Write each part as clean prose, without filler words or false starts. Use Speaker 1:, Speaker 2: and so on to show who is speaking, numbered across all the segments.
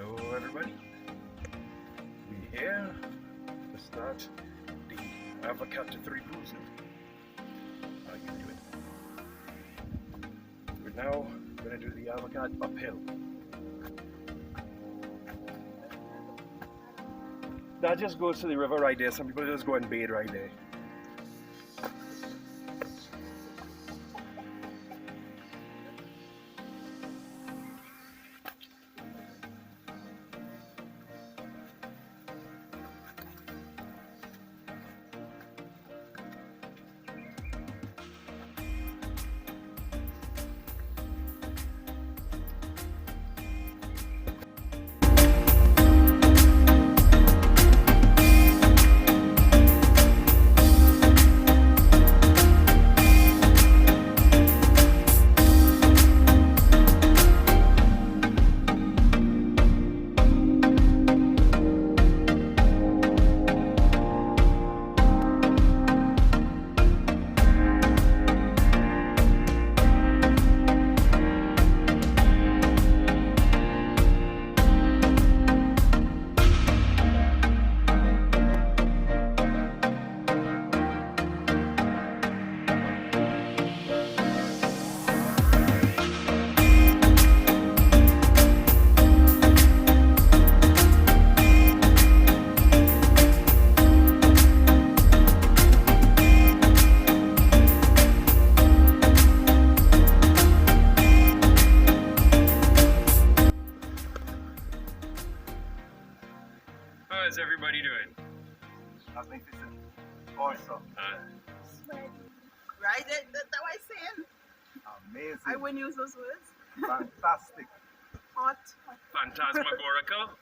Speaker 1: Hello everybody, we're here to start the Avocat 3 cruise now. How you doing? We're now going to do the Avocat uphill. That just goes to the river right there. Some people just go and bathe right there. How's everybody doing?
Speaker 2: Magnificent. Awesome.
Speaker 3: Right? That's what I'm saying.
Speaker 2: Amazing.
Speaker 3: I wouldn't use those words.
Speaker 2: Fantastic.
Speaker 3: Hot.
Speaker 1: Phantasmagorical.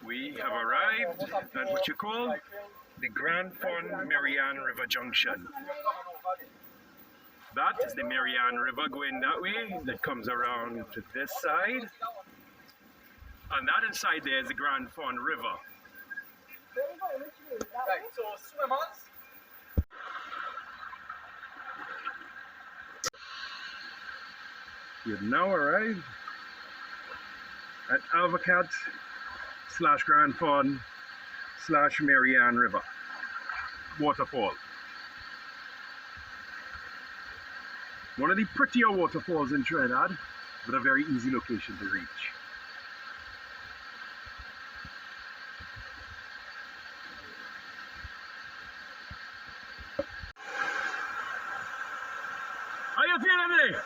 Speaker 1: We have arrived at what you call the Gran Fond Marianne River Junction. That is the Marianne River going that way, that comes around to this side. And that inside there is the Gran Fond River.
Speaker 2: Right, so swimmers.
Speaker 1: You've now arrived at Avocat / Gran Fond / Marianne River Waterfall. One of the prettier waterfalls in Trinidad, but a very easy location to reach. How you feeling today?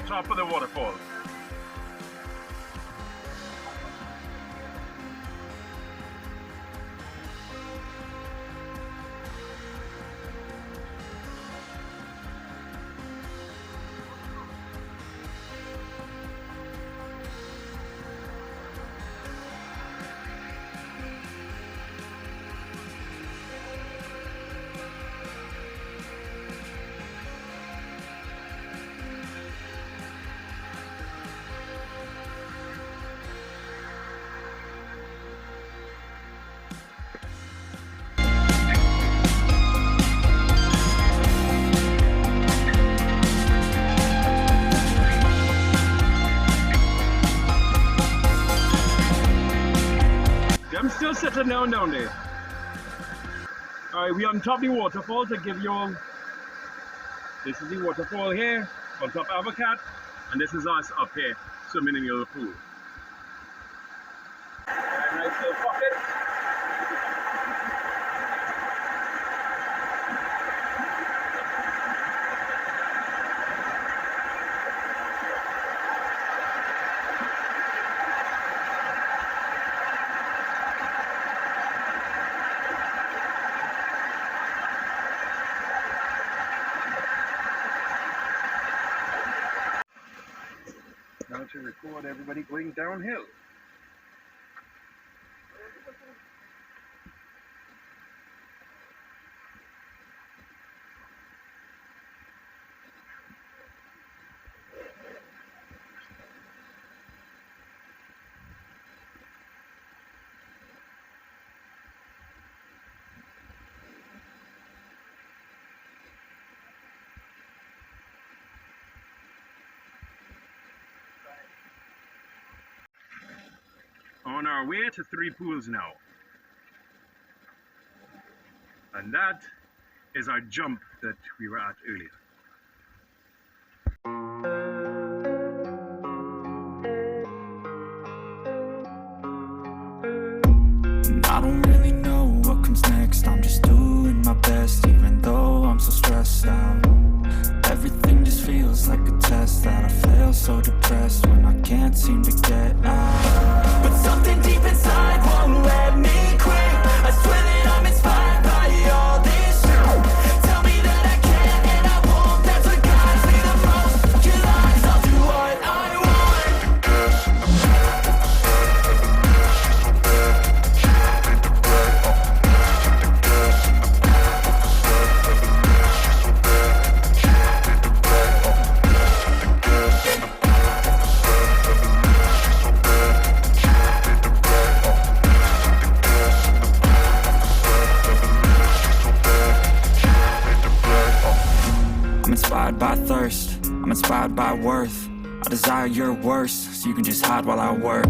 Speaker 1: Top of the waterfall. sitting down there. Alright, we're on top of the waterfall to give you all This is the waterfall here on top of Avocat, and this is us up here swimming in the other pool. Nice little pocket. Now to record everybody going downhill. On our way to 3 pools now. And that is our jump that we were at earlier.
Speaker 4: I don't really know what comes next. I'm just doing my best, even though I'm so stressed out. Everything just feels like a test that I fail, so depressed when I can't seem to get out. But something deep inside won't let me quit. I swear that I'm inspired by all this shit. Tell me that I can and I won't. That's what guides me the most. Your lies, I'll do what I want. By thirst, I'm inspired by worth. I desire your worst, so you can just hide while I work.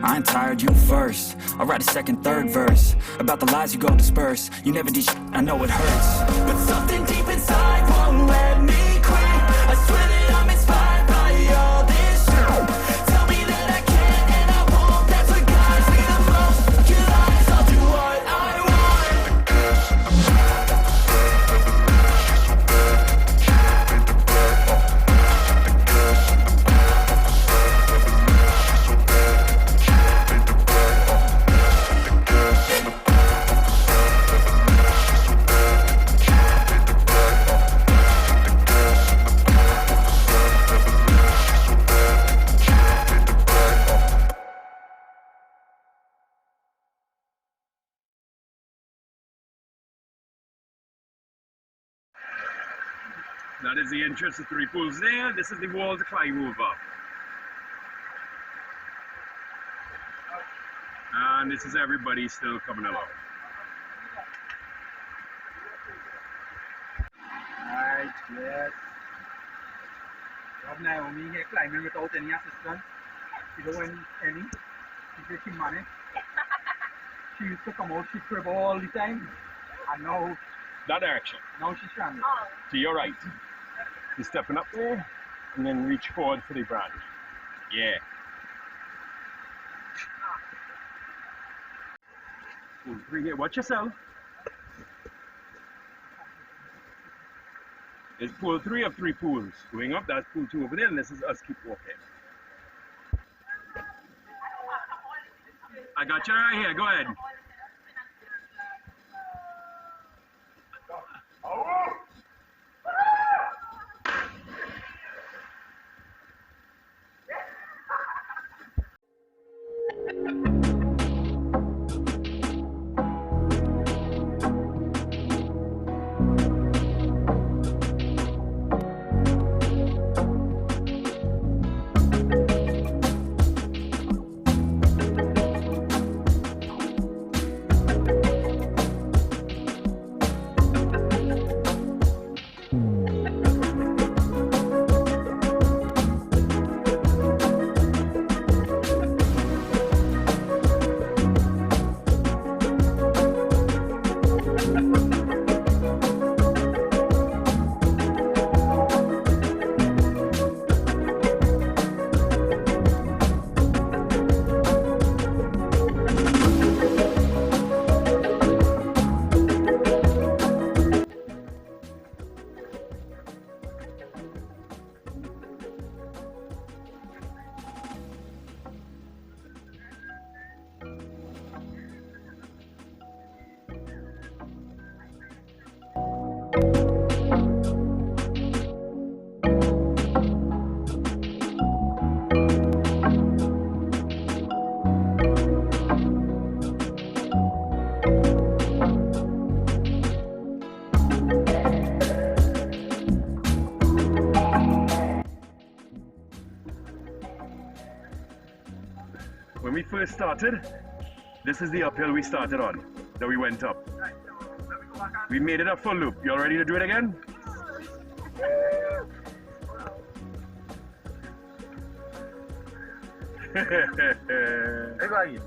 Speaker 4: I ain't tired, you first. I'll write a second, third verse about the lies you go disperse. You never did shit, I know it hurts. But something deep inside won't let me quit. I swear that I'm inspired by all this shit. Tell me that I can and I won't. That's what guides me the most. Your lies, I'll do what I want.
Speaker 1: That is the entrance to 3 pools there. This is the wall to climb over. And this is everybody still coming along.
Speaker 2: Alright, yes. Rob Naomi here climbing without any assistance. She don't want any. She said she managed. She used to come out, she crib all the time. And now,
Speaker 1: That direction.
Speaker 2: now she's stranded.
Speaker 1: To your right. You're stepping up there and then reach forward for the branch. Yeah. Pool 3 here. Watch yourself. There's pool 3 of 3 pools. Going up, that's pool 2 over there, and this is us keep walking. I got you right here. Go ahead. When we first started, this is the uphill we started on, that we went up.
Speaker 2: Right, so let me go back on.
Speaker 1: We made it a full loop. You all ready to do it again?
Speaker 2: Hey, buddy.